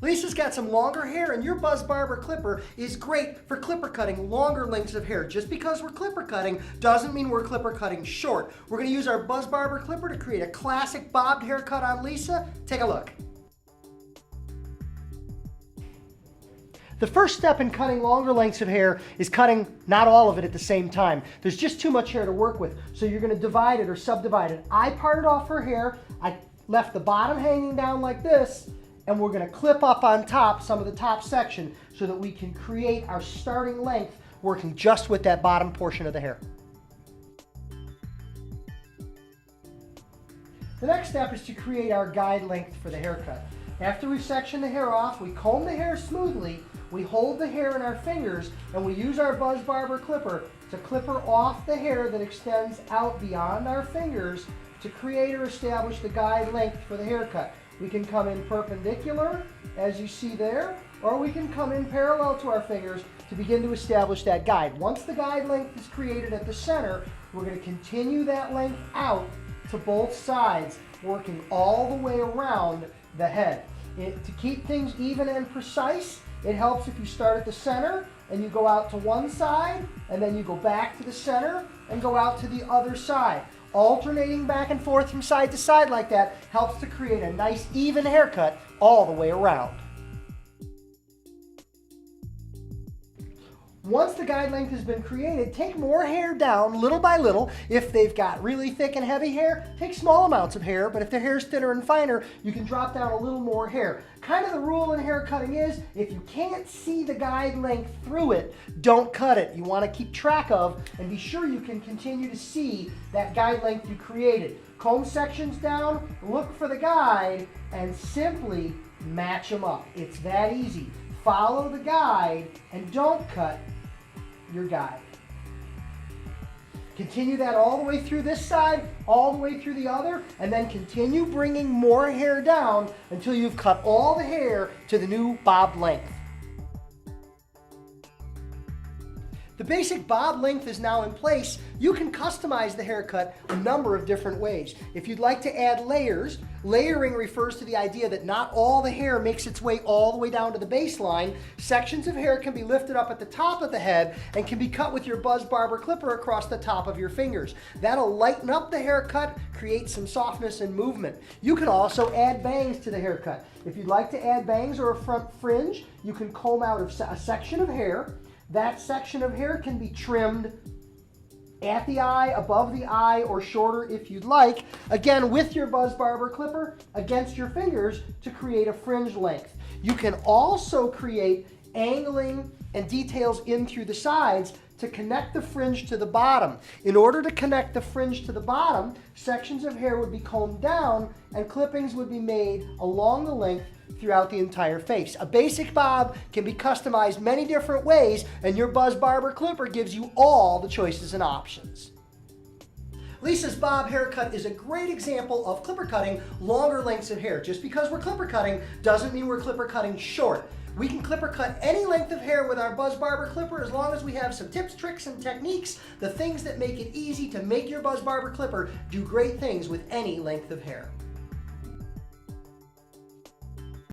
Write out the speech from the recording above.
Lisa's got some longer hair, and your Buzz Barber clipper is great for clipper cutting longer lengths of hair. Just because we're clipper cutting doesn't mean we're clipper cutting short. We're going to use our Buzz Barber clipper to create a classic bobbed haircut on Lisa. Take a look. The first step in cutting longer lengths of hair is cutting not all of it at the same time. There's just too much hair to work with, so you're going to divide it or subdivide it. I parted off her hair. I left the bottom hanging down like this, and we're going to clip up on top some of the top section so that we can create our starting length working just with that bottom portion of the hair. The next step is to create our guide length for the haircut. After we section the hair off, we comb the hair smoothly, we hold the hair in our fingers, and we use our Buzz Barber clipper to clipper off the hair that extends out beyond our fingers to create or establish the guide length for the haircut. We can come in perpendicular, as you see there, or we can come in parallel to our fingers to begin to establish that guide. Once the guide length is created at the center, we're going to continue that length out to both sides, working all the way around the head. To keep things even and precise, it helps if you start at the center and you go out to one side, and then you go back to the center and go out to the other side. Alternating back and forth from side to side like that helps to create a nice even haircut all the way around. Once the guide length has been created, take more hair down little by little. If they've got really thick and heavy hair, take small amounts of hair, but if their hair is thinner and finer, you can drop down a little more hair. Kind of the rule in hair cutting is, if you can't see the guide length through it, don't cut it. You want to keep track of and be sure you can continue to see that guide length you created. Comb sections down, look for the guide, and simply match them up. It's that easy. Follow the guide and don't cut your guide. Continue that all the way through this side, all the way through the other, and then continue bringing more hair down until you've cut all the hair to the new bob length. The basic bob length is now in place. You can customize the haircut a number of different ways. If you'd like to add layers, layering refers to the idea that not all the hair makes its way all the way down to the baseline. Sections of hair can be lifted up at the top of the head and can be cut with your Buzz Barber clipper across the top of your fingers. That'll lighten up the haircut, create some softness and movement. You can also add bangs to the haircut. If you'd like to add bangs or a front fringe, you can comb out a section of hair. That section of hair can be trimmed at the eye, above the eye, or shorter if you'd like. Again, with your Buzz Barber clipper against your fingers to create a fringe length. You can also create angling and details in through the sides to connect the fringe to the bottom. In order to connect the fringe to the bottom, sections of hair would be combed down and clippings would be made along the length throughout the entire face. A basic bob can be customized many different ways, and your Buzz Barber clipper gives you all the choices and options. Lisa's bob haircut is a great example of clipper cutting longer lengths of hair. Just because we're clipper cutting doesn't mean we're clipper cutting short. We can clipper cut any length of hair with our Buzz Barber clipper as long as we have some tips, tricks, and techniques, the things that make it easy to make your Buzz Barber clipper do great things with any length of hair.